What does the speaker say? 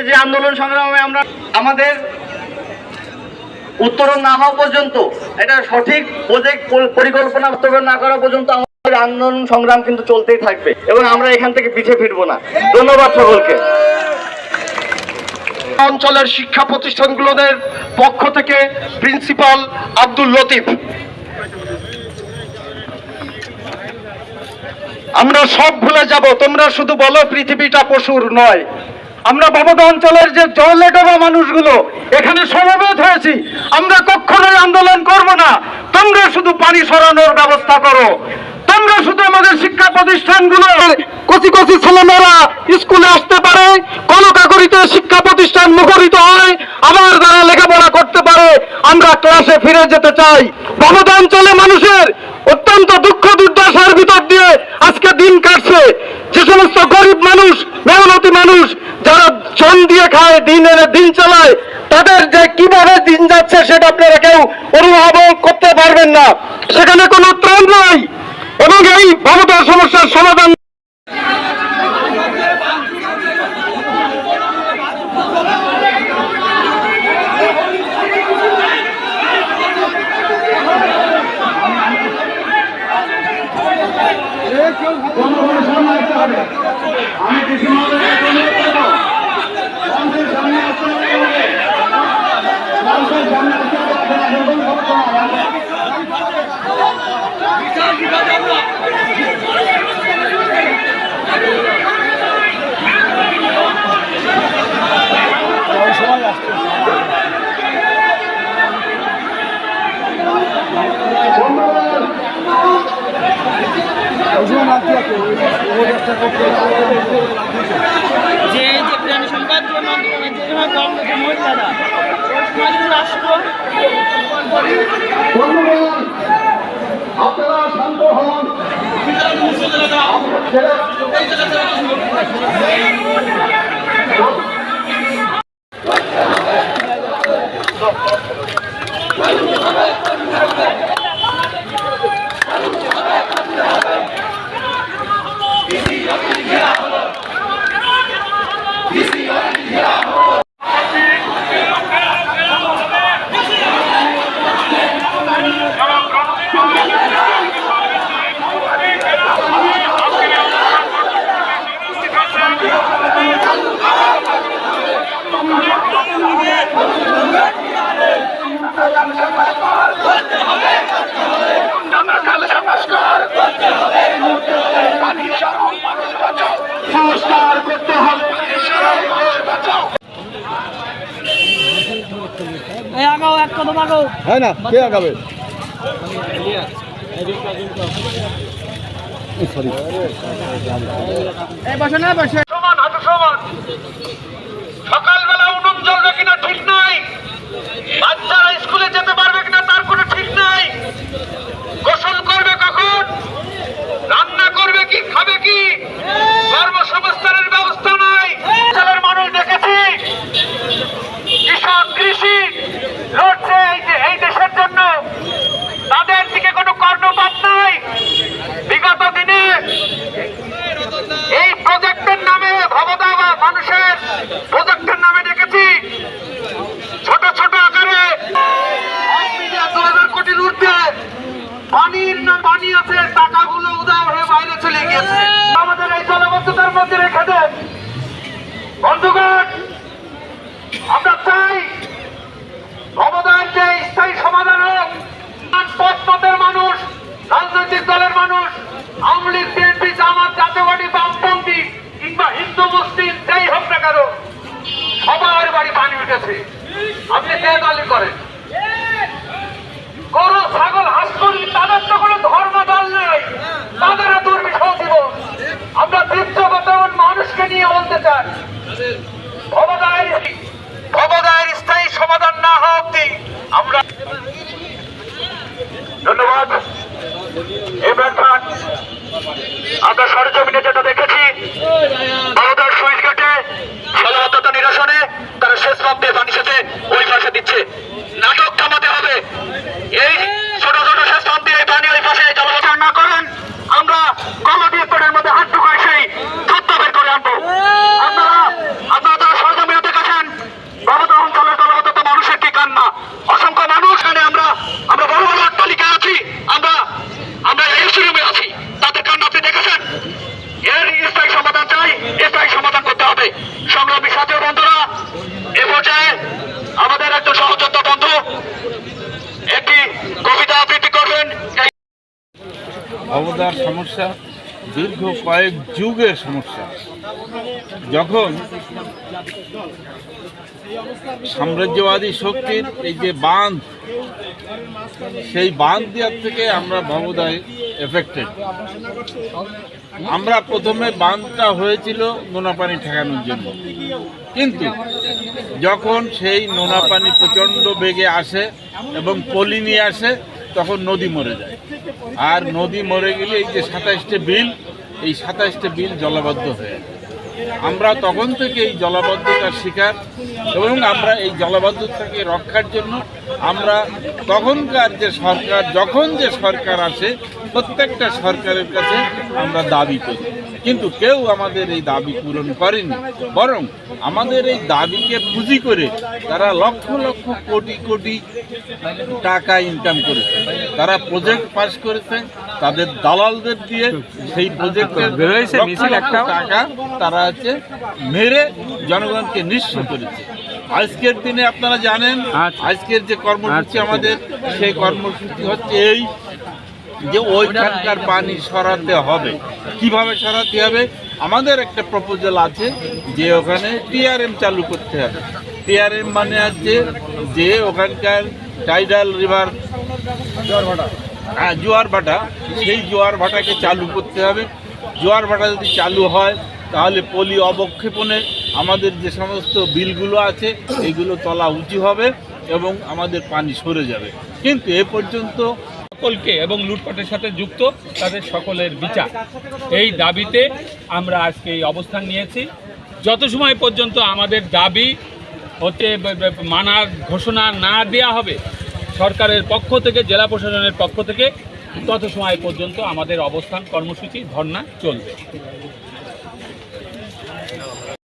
যে আন্দোলন সংগ্রামে আমরা আমাদের উত্তরণ না হওয়া পর্যন্ত, এটা সঠিক প্রজেক্ট পরিকল্পনা বাস্তবায়ন না করা পর্যন্ত আমাদের আন্দোলন সংগ্রাম কিন্তু চলতেই থাকবে এবং আমরা এখান থেকে পিছিয়ে ফিরবো না। ধন্যবাদ সকলকে। অঞ্চলের শিক্ষা প্রতিষ্ঠানগুলোদের পক্ষ থেকে প্রিন্সিপাল আব্দুল লতিফ। আমরা সব ভুলে যাব, তোমরা শুধু বলো পৃথিবীটা পশুর নয়। আমরা বাবদা অঞ্চলের যে জলে ডোবা মানুষগুলো এখানে সমবেত হয়েছি, আমরা কখনোই আন্দোলন করব না। তোমরা শুধু পানি সরানোর ব্যবস্থা করো। তোমরা শুধু আমাদের শিক্ষা প্রতিষ্ঠানগুলো কচি কচি ছেলেমেয়েরা স্কুলে আসতে পারে, কলকাকরিতে শিক্ষা প্রতিষ্ঠান মুখরিত হয়, আবার যারা লেখাপড়া করতে পারে, আমরা ক্লাসে ফিরে যেতে চাই। বাবদা অঞ্চলে মানুষের অত্যন্ত দুঃখ দুর্দশার ভিতর দিয়ে আজকে দিন কাটছে। যে সমস্ত গরিব মানুষ, মেহনতি মানুষ যারা জন দিয়ে খায়, দিন এনে দিন চালায়, তাদের যে কিভাবে দিন যাচ্ছে সেটা আপনারা কেউ অনুভব করতে পারবেন না। সেখানে কোনো ত্রাণ নাই এবং এই বাবদার সমস্যার সমাধান যে প্রাণী সংবাদ আন্দোলনে যেভাবে কর্মরত মহিলারা রাষ্ট্র আপনারা শান্ত হন। আগাও, এক কদম আগাও। হয় না, কে আগাবে? সকালবেলা উনুন জ্বলবে কিনা ঠিক নাই, বাচ্চারা স্কুলে যেতে পারবে কিনা তার কোনো ঠিক নাই, গোসল করবে কখন, রান্না করবে কি, খাবে কি, কর্মসংস্থানের ব্যবস্থা নাই। অঞ্চলের মানুষ দেখেছি কৃষক কৃষি লড়ছে এই দেশের জন্য, তাদের দিকে কোনো কর্ণপাত নাই। বিগত দিনে এই প্রজেক্টের নামে ভবদা বা মানুষের প্রজেক্টের নামে দেখেছি ছোট ছোট আকারে 2000 কোটির ঊর্ধ্বে পানি আছে, টাকাগুলো উধাও হয়ে বাইরে চলে গিয়েছে। আমাদের এই জলবদ্ধতার মধ্যে রেখে দেন বন্ধুগণ। আমরা চাই ভবদার যে স্থায়ী সমাধান হোক। পথপথের মানুষ, রাজনৈতিক দলের মানুষ, আওয়ামী লীগ, বিএনপি, জামাত, জাতীয়বাদী, বামপন্থী কিংবা হিন্দু মুসলিম যেই হোক না কেন, সবার বাড়ি পানি উঠেছে। আপনি যে দলই করেন, গরু, ছাগল, হাঁস, মুরগি, তাদের তো কোনো ধর্ম দল নেই, তাদেরও দুর্বিষহ জীবন। আমরা দৃশ্যগত মানুষকে নিয়ে বলতে চাই, ভবদায়ের স্থায়ী সমাধান না হওয়া অব্দি আমরা। ধন্যবাদ। এবার আমরা সরজমিনে যেটা দেখেছি, বারোটার সুইচ গেটে জলাবদ্ধতা নিরসনে তারা শেষ পাম্পে পানি সাথে ওই পাশে দিচ্ছে। নাটক থামাতে হবে। এই ছোট ছোট শেষ পাম্প দিয়ে পানি ওই পাশে জলাবদ্ধতা না করেন, আমরা কমিটি স্তরের মধ্যে হাত ঢুকাই সেই তথ্য বের করে আনবো। আপনারা সরজমিনে দেখেছেন। নর্দমার সমস্যা দীর্ঘ কয়েক যুগের সমস্যা। যখন সাম্রাজ্যবাদী শক্তির এই যে বাঁধ, সেই বাঁধ দেওয়ার থেকে আমরা ভবদায় এফেক্টেড। আমরা প্রথমে বাঁধটা হয়েছিল নোনা পানি ঠেকানোর জন্য, কিন্তু যখন সেই নোনা পানি প্রচণ্ড বেগে আসে এবং পলি নিয়ে আসে, তখন নদী মরে যায়। আর নদী মরে গেলে এই যে 27টে বিল, এই 27টে বিল জলাবদ্ধ হয়ে যায়। আমরা তখন থেকে এই জলাবদ্ধতার শিকার, এবং আমরা এই জলাবদ্ধতাকে রক্ষার জন্য আমরা তখনকার যে সরকার, যখন যে সরকার আসে, প্রত্যেকটা সরকারের কাছে আমরা দাবি করি, কিন্তু কেউ আমাদের এই দাবি পূরণ করেনি। বরং আমাদের এই দাবিকে পুঁজি করে তারা লক্ষ লক্ষ কোটি কোটি টাকা ইনকাম করেছে। তারা প্রজেক্ট পাস করেছে, তাদের দালালদের দিয়ে সেই প্রজেক্টের টাকা তারা হচ্ছে মেরে জনগণকে নিঃস্ব করেছে। আজকের দিনে আপনারা জানেন, আজকের যে কর্মসূচি আমাদের, সেই কর্মসূচি হচ্ছে এই যে ওইখানকার পানি সরাতে হবে। কিভাবে সরাতে হবে? আমাদের একটা প্রপোজাল আছে যে ওখানে টিআরএম চালু করতে হবে। টিআরএম মানে হচ্ছে যে ওখানকার টাইডাল রিভার জোয়ার ভাটা, সেই জোয়ার ভাটাকে চালু করতে হবে। জোয়ার ভাটা যদি চালু হয়, তাহলে পলি অবক্ষেপণে আমাদের যে সমস্ত বিলগুলো আছে, এগুলো তলা উঁচু হবে এবং আমাদের পানি সরে যাবে। কিন্তু এ পর্যন্ত সকলকে এবং লুটপাটের সাথে যুক্ত তাদের সকলের বিচার, এই দাবিতে আমরা আজকে এই অবস্থান নিয়েছি। যত সময় পর্যন্ত আমাদের দাবি হচ্ছে মানার ঘোষণা না দেয়া হবে সরকারের পক্ষ থেকে, জেলা প্রশাসনের পক্ষ থেকে, তত সময় পর্যন্ত আমাদের অবস্থান কর্মসূচি ধর্ণা চলবে।